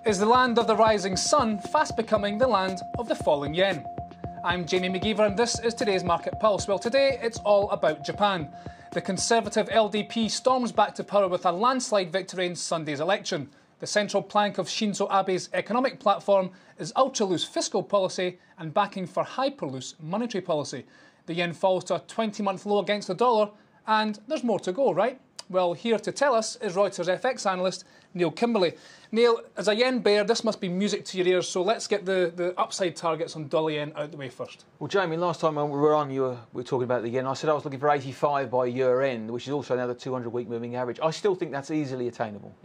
Is the land of the rising sun fast becoming the land of the falling yen? I'm Jamie McGeever and this is today's Market Pulse. Well, today it's all about Japan. The Conservative LDP storms back to power with a landslide victory in Sunday's election. The central plank of Shinzo Abe's economic platform is ultra-loose fiscal policy and backing for hyper-loose monetary policy. The yen falls to a 20-month low against the dollar, and there's more to go, right? Well, here to tell us is Reuters FX analyst Neil Kimberley. Neil, as a yen bear, this must be music to your ears, so let's get the upside targets on dollar yen out the way first. Well, Jamie, last time we were on, we were talking about the yen. I said I was looking for 85 by year end, which is also now the 200-week moving average. I still think that's easily attainable.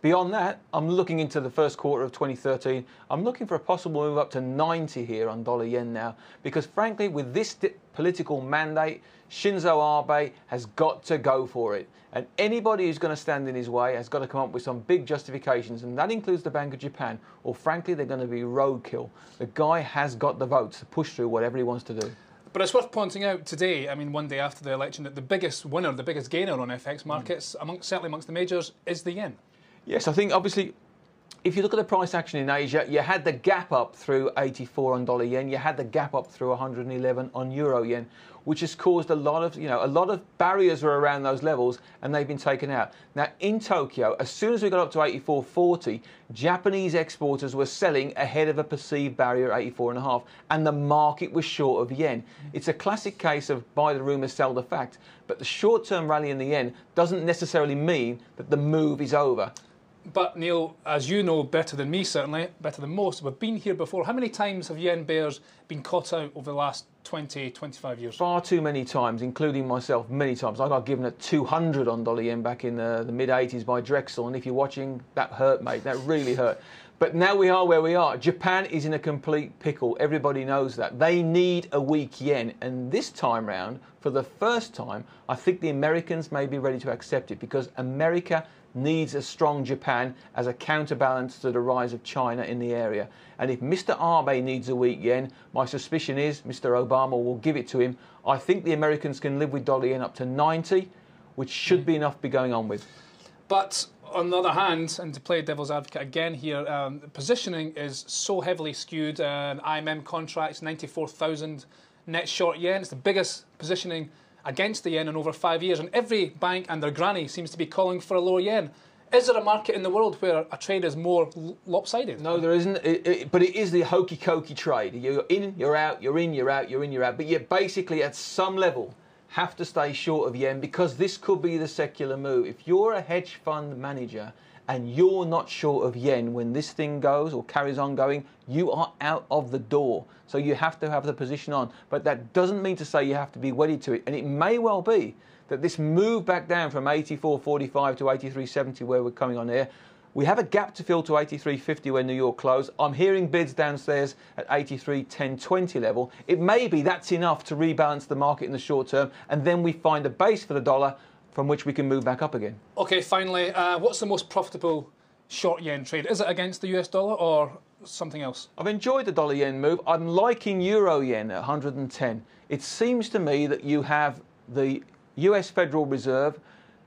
Beyond that, I'm looking into the first quarter of 2013. I'm looking for a possible move up to 90 here on dollar yen now, because frankly, with this political mandate, Shinzo Abe has got to go for it. And anybody who's going to stand in his way has got to come up with some big justifications, and that includes the Bank of Japan, or frankly, they're going to be roadkill. The guy has got the votes to push through whatever he wants to do. But it's worth pointing out today, I mean, one day after the election, that the biggest winner, the biggest gainer on FX markets, certainly amongst the majors, is the yen. Yes, I think obviously, if you look at the price action in Asia, you had the gap up through 84 on dollar yen, you had the gap up through 111 on euro yen, which has caused a lot of barriers were around those levels, and they've been taken out. Now in Tokyo, as soon as we got up to 84.40, Japanese exporters were selling ahead of a perceived barrier at 84.5, and the market was short of yen. It's a classic case of buy the rumour, sell the fact, but the short-term rally in the yen doesn't necessarily mean that the move is over. But Neil, as you know better than me, certainly, better than most, we've been here before. How many times have yen bears been caught out over the last 20, 25 years? Far too many times, including myself, many times. I got given a 200 on dollar yen back in the mid-80s by Drexel, and if you're watching, that hurt, mate. That really hurt. But now we are where we are. Japan is in a complete pickle. Everybody knows that. They need a weak yen. And this time round, for the first time, I think the Americans may be ready to accept it, because America needs a strong Japan as a counterbalance to the rise of China in the area. And if Mr. Abe needs a weak yen, my suspicion is Mr. Obama will give it to him. I think the Americans can live with dollar yen up to 90, which should be enough to be going on with. But on the other hand, and to play devil's advocate again here, positioning is so heavily skewed. IMM contracts, 94,000 net short yen. It's the biggest positioning against the yen in over 5 years, and every bank and their granny seems to be calling for a lower yen. Is there a market in the world where a trade is more lopsided? No, there isn't, but it is the hokey-cokey trade. You're in, you're out, you're in, you're out, you're in, you're out, but you basically at some level have to stay short of yen, because this could be the secular move. If you're a hedge fund manager and you're not short of yen when this thing goes or carries on going, you are out of the door. So you have to have the position on. But that doesn't mean to say you have to be wedded to it. And it may well be that this move back down from 84.45 to 83.70 where we're coming on here, we have a gap to fill to 83.50 when New York closed. I'm hearing bids downstairs at 83.10.20 level. It may be that's enough to rebalance the market in the short term, and then we find a base for the dollar from which we can move back up again. OK, finally, what's the most profitable short yen trade? Is it against the US dollar or something else? I've enjoyed the dollar yen move. I'm liking euro yen at 110. It seems to me that you have the US Federal Reserve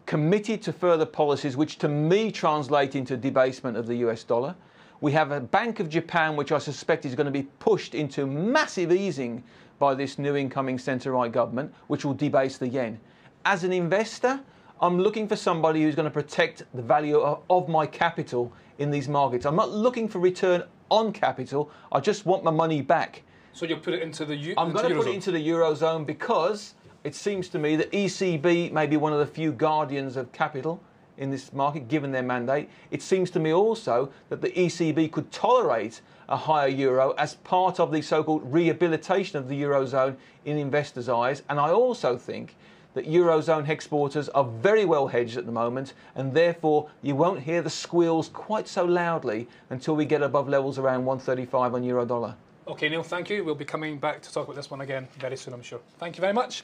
committed to further policies which to me translate into debasement of the US dollar. We have a Bank of Japan which I suspect is going to be pushed into massive easing by this new incoming centre-right government, which will debase the yen. As an investor, I'm looking for somebody who's going to protect the value of my capital in these markets. I'm not looking for return on capital. I just want my money back. So you'll put it into the Eurozone? I'm going to put it into the Eurozone because it seems to me that ECB may be one of the few guardians of capital in this market, given their mandate. It seems to me also that the ECB could tolerate a higher euro as part of the so-called rehabilitation of the Eurozone in investors' eyes. And I also think that Eurozone exporters are very well hedged at the moment, and therefore you won't hear the squeals quite so loudly until we get above levels around 135 on euro dollar. OK, Neil, thank you. We'll be coming back to talk about this one again very soon, I'm sure. Thank you very much.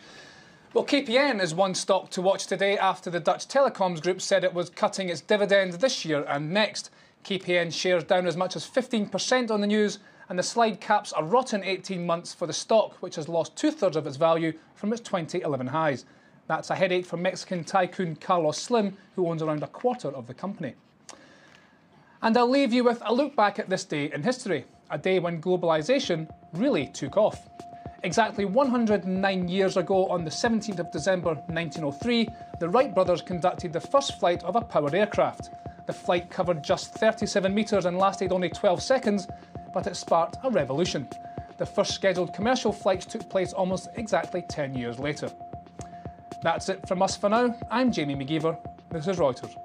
Well, KPN is one stock to watch today after the Dutch Telecoms Group said it was cutting its dividend this year and next. KPN shares down as much as 15% on the news, and the slide caps a rotten 18 months for the stock, which has lost 2/3 of its value from its 2011 highs. That's a headache for Mexican tycoon Carlos Slim, who owns around a quarter of the company. And I'll leave you with a look back at this day in history, a day when globalisation really took off. Exactly 109 years ago, on the 17th of December 1903, the Wright brothers conducted the first flight of a powered aircraft. The flight covered just 37 metres and lasted only 12 seconds, but it sparked a revolution. The first scheduled commercial flights took place almost exactly 10 years later. That's it from us for now. I'm Jamie McGeever. This is Reuters.